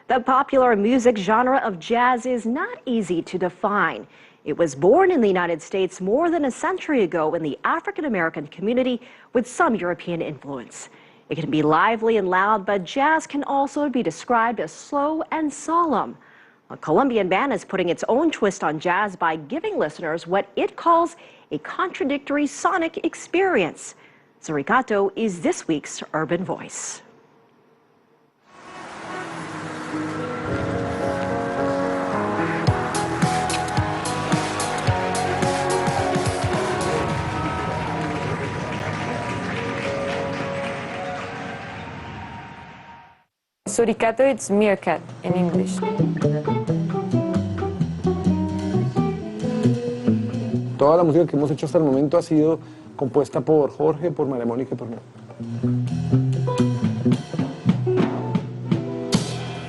The popular music genre of jazz is not easy to define. It was born in the United States more than a century ago in the African American community with some European influence. It can be lively and loud, but jazz can also be described as slow and solemn. A Colombian band is putting its own twist on jazz by giving listeners what it calls a contradictory sonic experience. Suricato is this week's Urban Voice. Suricato, it's meerkat in English. Toda la música que hemos hecho hasta el momento ha sido compuesta por Jorge, por María Mónica y por mí.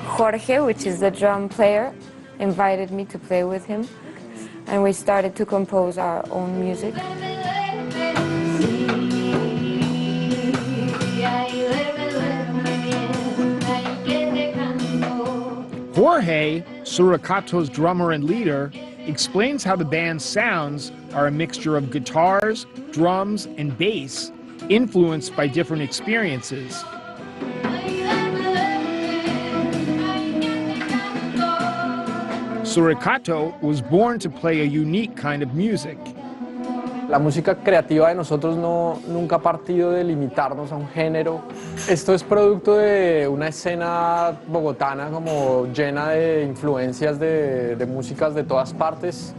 Jorge, which is the drum player, invited me to play with him, and we started to compose our own music. Jorge, Suricato's drummer and leader, explains how the band's sounds are a mixture of guitars, drums, and bass, influenced by different experiences. Suricato was born to play a unique kind of music. La música creativa de nosotros nunca ha partido de limitarnos a un género. Esto es producto de una escena bogotana como llena de influencias de músicas de todas partes,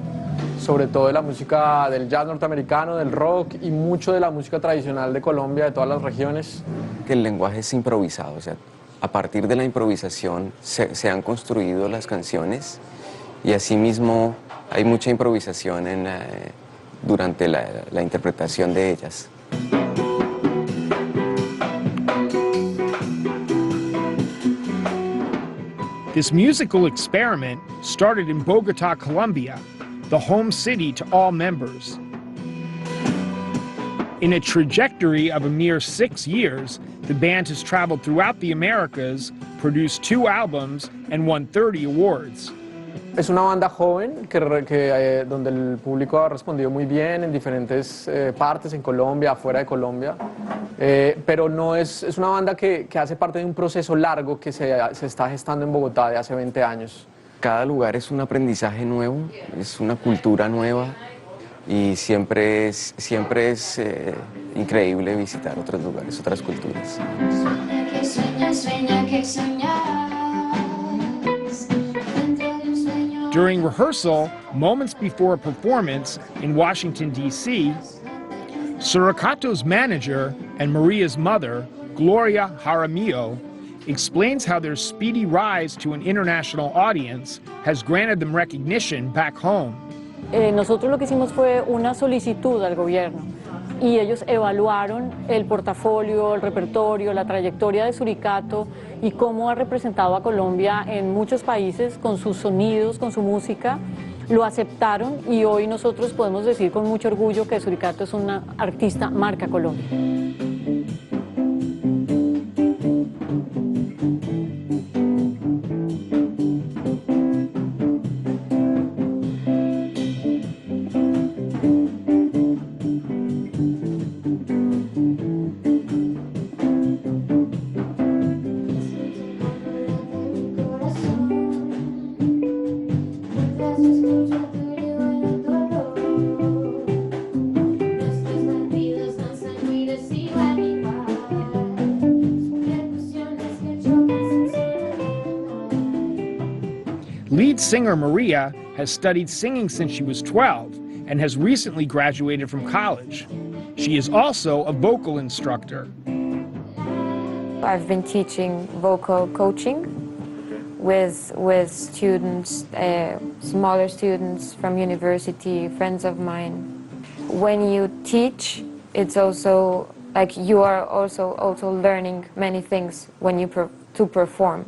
sobre todo de la música del jazz norteamericano, del rock y mucho de la música tradicional de Colombia, de todas las regiones. El lenguaje es improvisado, o sea, a partir de la improvisación se han construido las canciones y asimismo hay mucha improvisación durante la interpretación de ellas. This musical experiment started in Bogotá, Colombia, the home city to all members. In a trajectory of a mere 6 years, the band has traveled throughout the Americas, produced 2 albums, and won 30 awards. Es una banda joven donde el público ha respondido muy bien en diferentes partes, en Colombia, afuera de Colombia, pero no es una banda que hace parte de un proceso largo que se está gestando en Bogotá de hace 20 años. Cada lugar es un aprendizaje nuevo, es una cultura nueva y siempre es increíble visitar otros lugares, otras culturas. During rehearsal, moments before a performance in Washington, D.C., Suricato's manager and Maria's mother, Gloria Jaramillo, explains how their speedy rise to an international audience has granted them recognition back home. Nosotros lo que hicimos fue una solicitud al gobierno y ellos evaluaron el portafolio, el repertorio, la trayectoria de Suricato y cómo ha representado a Colombia en muchos países con sus sonidos, con su música. Lo aceptaron y hoy nosotros podemos decir con mucho orgullo que Suricato es una artista marca Colombia. Lead singer Maria has studied singing since she was 12 and has recently graduated from college. She is also a vocal instructor. I've been teaching vocal coaching with students, smaller students from university, friends of mine. When you teach, it's also like you are also learning many things when you to perform,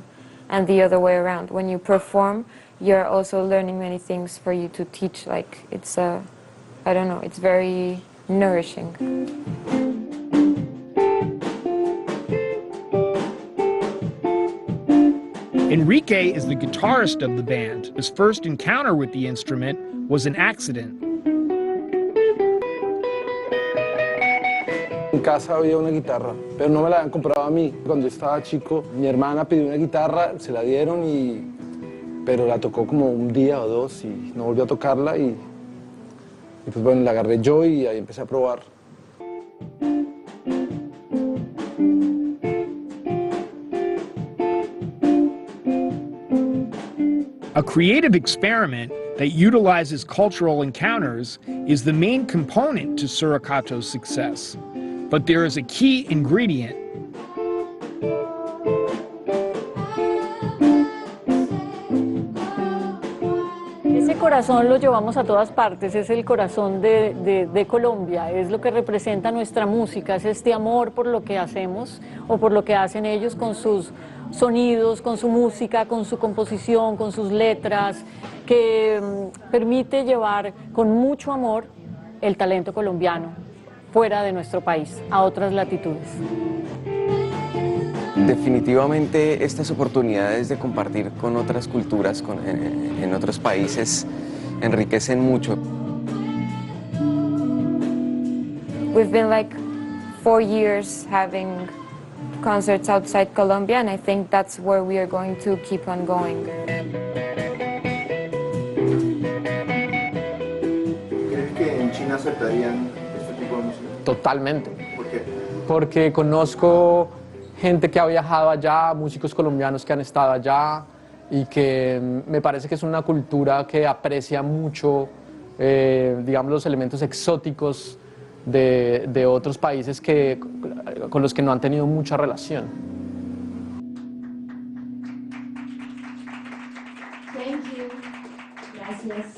and the other way around. When you perform, you're also learning many things for you to teach. Like it's I don't know, it's very nourishing. Enrique is the guitarist of the band. His first encounter with the instrument was an accident. En casa había una guitarra, pero no me la habían comprado a mí. Cuando estaba chico, mi hermana pidió una guitarra, se la dieron, pero la tocó como un día o dos y no volvió a tocarla. Y pues bueno, la agarré yo y ahí empecé a probar. A creative experiment that utilizes cultural encounters is the main component to Suricato's success. But there is a key ingredient. Ese corazón lo llevamos a todas partes, es el corazón de Colombia, es lo que representa nuestra música, es este amor por lo que hacemos o por lo que hacen ellos con sus sonidos, con su música, con su composición, con sus letras, que permite llevar con mucho amor el talento colombiano fuera de nuestro país, a otras latitudes. Definitivamente estas oportunidades de compartir con otras culturas, en otros países, enriquecen mucho. We've been like 4 years having concerts outside Colombia, and I think that's where we are going to keep on going. ¿Crees que en China aceptarían este tipo de música? Totalmente. ¿Por qué? Porque conozco gente que ha viajado allá, músicos colombianos que han estado allá y que me parece que es una cultura que aprecia mucho, digamos, los elementos exóticos de otros países con los que no han tenido mucha relación. Thank you. Gracias.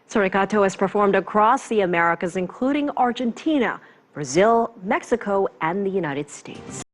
Suricato has performed across the Americas, including Argentina, Brazil, Mexico, and the United States.